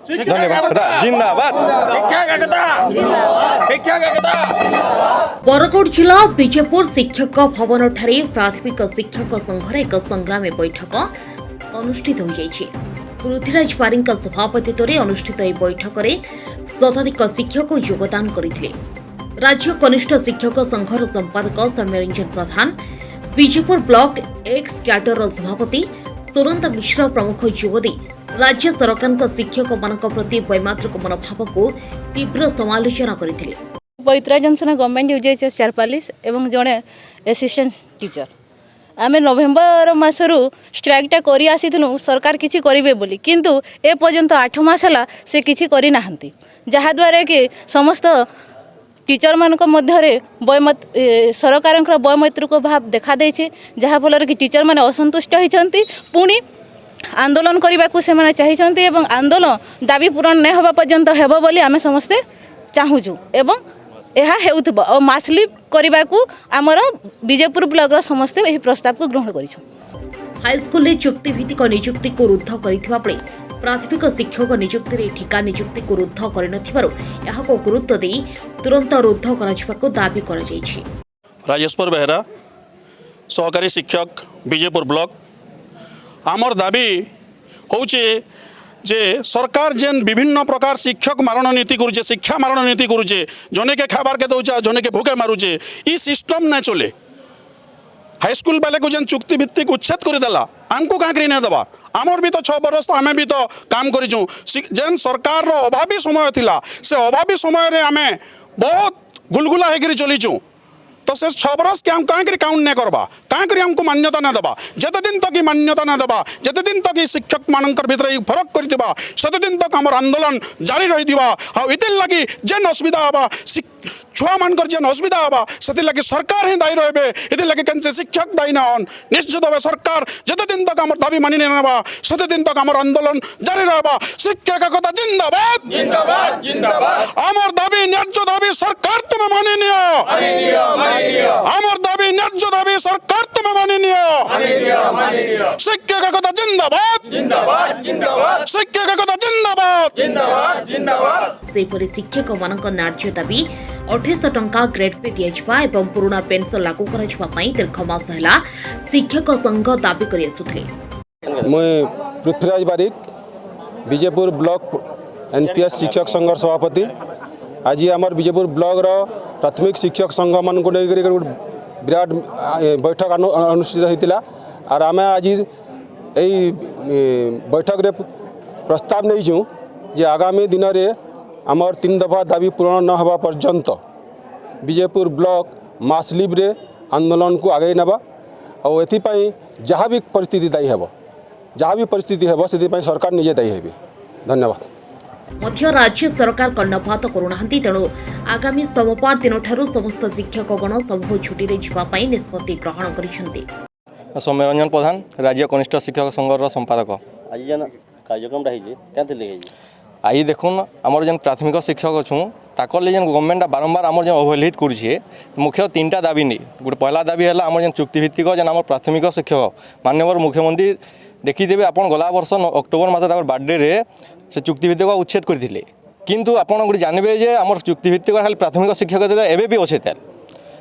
धन्यवाद जिंदाबाद बरगढ़ जिला विजयपुर शिक्षक भवन ठारे प्राथमिक शिक्षक संघर एक संग्रामी बैठक अनुष्ठित हो जाइछि। पृथ्वीराज पारिक सभापतित्व में अनुष्ठित यह बैठक में शताधिक शिक्षक योगदान करथिले। राज्य कनिष्ठ शिक्षक संघर संपादक सौम्यरंजन प्रधान, विजयपुर ब्लॉक एक्स क्याडर सभापति सुरंत मिश्र प्रमुख योगदे राज्य सरकार शिक्षक मान प्रति वैमात्रिक मनोभाव को तीव्र समालोचना करथिले। पवित्रा जंक्शन गवर्नमेंट यूजीएचएस 44 एवं जड़े असिस्टेंट टीचर आमे नवेम्बर मासरू स्ट्राइकटा करी आसीथिलु सरकार किछि करिवे बोली, किंतु ए पर्यंत 8 मास हला से किछि करि नाहंती, जहा द्वारा कि समस्त टीचर मानक मध्यरे सरकार वैमैत्रिक भाव देखा देछि, जहा फल कि टीचर माने असंतुष्ट होइछंती, पुणी आंदोलन करने को से चाहिए एवं आंदोलन दाबी पूरण नहीं होगा पर्यंत हेब बोली आमे समस्ते चाहूँ एवं यह हेउथबो और मासली करने को आमर विजयपुर ब्लॉक समस्ते यह प्रस्ताव को ग्रहण करिछु। हाईस्कूल में चुक्तिभित्तिक नियुक्ति को रुद्ध करिथिबा बेले प्राथमिक शिक्षक नियुक्ति रे ठिका नियुक्ति को रुद्ध करनथिबारु यहाको गुरुत्व देई तुरंत रुद्ध कराजिबाको दाबी करा जायछि। राजेश्वर बेहरा सहकारी शिक्षक विजयपुर ब्लॉक आमर दाबी होचे जे सरकार जेन विभिन्न प्रकार शिक्षक मारण नीति करुचे, शिक्षा मारण नीति करुचे, जने के खाबार के दौचे जने के भूखे मारुचे, ई सिस्टम ना चले। हाईस्कूल वाले को जेन चुक्ति भित्तिक उच्छेद करदेला आमको क्या नहीं दबा, आमर भी तो 6 बरस आमे भी तो काम करूँ। जेन सरकार अभावी समय थिला से अभावी समय रे आमे बहुत गुलगुला होकर चलीचु, तो से 6 बरस के हम कहीं काउंट नहीं करवा, कहीं हमको मान्यता ना दबा, जते दिन तक मान्यता ना दबा, जते दिन तक शिक्षक मानकर भीतर फरक करथिबा सते दिन तक हमर आंदोलन जारी रहिथिबा। आ इते लगी जेन असुविधा हबा छुआ मानकर जेन असुविधा हबा सते लगी सरकार ही दायी रहबे, इते लगी केनसे शिक्षक दायी ना हन। निश्चित भावे सरकार जते दिन तक हमर दाबी मानि नेबा सते दिन तक हमर आंदोलन जारी रहबा। शिक्षक एकता जिंदाबाद जिंदाबाद जिंदाबाद। हमर दाबी न्याय्य दाबी सरकार तुम मानि नियो, हमर दाबी न्याय्य दाबी सरकार तुम मानि नियो। शिक्षक एकता जिंदाबाद जिंदाबाद जिंदाबाद। शिक्षक एकता जिंदाबाद जिंदाबाद जिंदाबाद। सेपरि शिक्षक मानक न्याय्य दाबी 2800 टंका ग्रेड पे दिया एवं पुराना पेंशन लागू कर दीर्घ मास है शिक्षक संघ दाबी कर मुई पृथ्वीराज बारिक विजयपुर ब्लॉक एनपीएस शिक्षक संघ सभापति। आज आमर विजयपुर ब्लॉक प्राथमिक शिक्षक संघ मान को विराट बैठक अनुष्ठित होता और आम आज यही बैठक रे प्रस्ताव नहीं जे आगामी दिन में आमर 3 दफा दाबी पूरण न होगा पर्यंत विजयपुर ब्लॉक मासलिब रे आंदोलन को आगे नवा और एथिपाई जहाँ भी परिस्थिति दायी हेब, जहाँ भी परिस्थिति हेब से सरकार निजे दायी हेबे। धन्यवाद। मध्य राज्य सरकार कर्णपात करूना, तेणु आगामी सोमवार दिन समस्त शिक्षकगण समूह छुट्टी जावाई निष्पत्ति ग्रहण कर। सौम्यरंजन प्रधान राज्य कनिष्ठ शिक्षक संघर संपादक। आज जेन कार्यक्रम आई देखुन आमर जेन प्राथमिक शिक्षक अच्छू ताकर जेन गवर्नमेंट बारंबार आमर जेन अवहेलित करुछे मुख्य 3टा दाबी नहीं। गोटे पहला दाबी है आमर जेन चुक्तिभित्तिक जेन आमर प्राथमिक शिक्षक माननीय मुख्यमंत्री देखिदेवे आपण गला वर्ष अक्टोबर मास बर्थडे रे से चुक्तिभित्तिक उच्छेद करथिले, किंतु आपण गोटे जानबे जे आमर चुक्तिभित्तिक खाली प्राथमिक शिक्षक एबे भी अच्छे त्यार।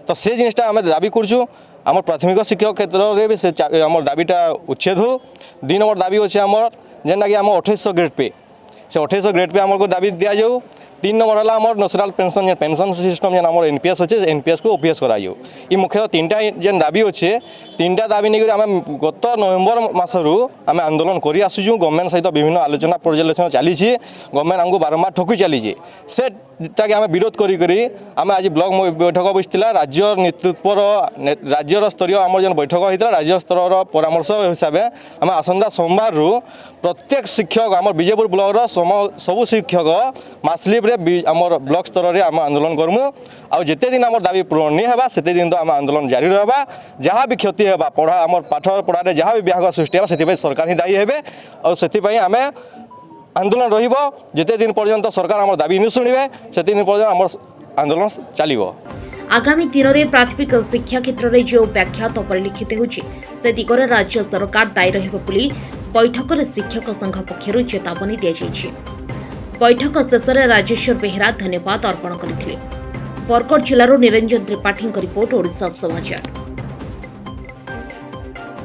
तो से जिनिसटा आम दाबी करूँ आमर प्राथमिक शिक्षक क्षेत्र में भी से आमर दाबीटा उच्छेद हो। 2 नंबर दाबी अच्छे आमर जेनटा कि आम 2800 ग्रेड पे से 2800 ग्रेड पे आमको दाबी दिया जाऊ। 3 नंबर है आमर नेशनल पेंशन सिस्टम जेन आमर एनपीएस अच्छे एनपीएस को ओपीएस कराऊ। ये मुख्य 3टा जेन दाबी अच्छे 3टा दाबी नहीं आम गत नवेम्बर मासरू आम आंदोलन कर आसुँ। गवर्नमेंट सहित विभिन्न आलोचना पर्यालोचना चली, गवर्नमेंट आमको बारंबार ठकी चली से कि आम विरोध करी आम आज ब्लॉक बैठक बसला राज्य नेतृत्वर राज्य स्तरीय आम जो बैठक होता राज्य स्तर परामर्श हिसाब से आम आसंता सोमवार प्रत्येक शिक्षक आम विजयपुर ब्लॉक सबू शिक्षक मासलिब रे आमर ब्लॉक स्तर में आम आंदोलन करमु। आउ जिते दिन आम दाबी पूरण नहीं होगा सेते दिन तो आम आंदोलन जारी रहा। जहाँ भी क्षति है पढ़ा आम पाठ पढ़ारे जहाँ भी व्याघात सृष्टि है से सरकार ही दायी है और से आम आंदोलन रहिबो जिते दिन पर्यंत सरकार आम दाबी नहीं शुणे से दिन पर्यंत आम आंदोलन चलिबो। आगामी दिन में प्राथमिक शिक्षा क्षेत्र में जो व्याख्यात परिलक्षित होते दिगरे राज्य सरकार दायी रहिबो बोली बैठक में शिक्षक संघ पक्षर चेतावनी दी। बैठक शेष में राजेश्वर बेहेरा धन्यवाद अर्पण करथिले। बरगढ़ जिल्लाରୁ निरंजन त्रिपाठी रिपोर्ट ओडिशा समाचार।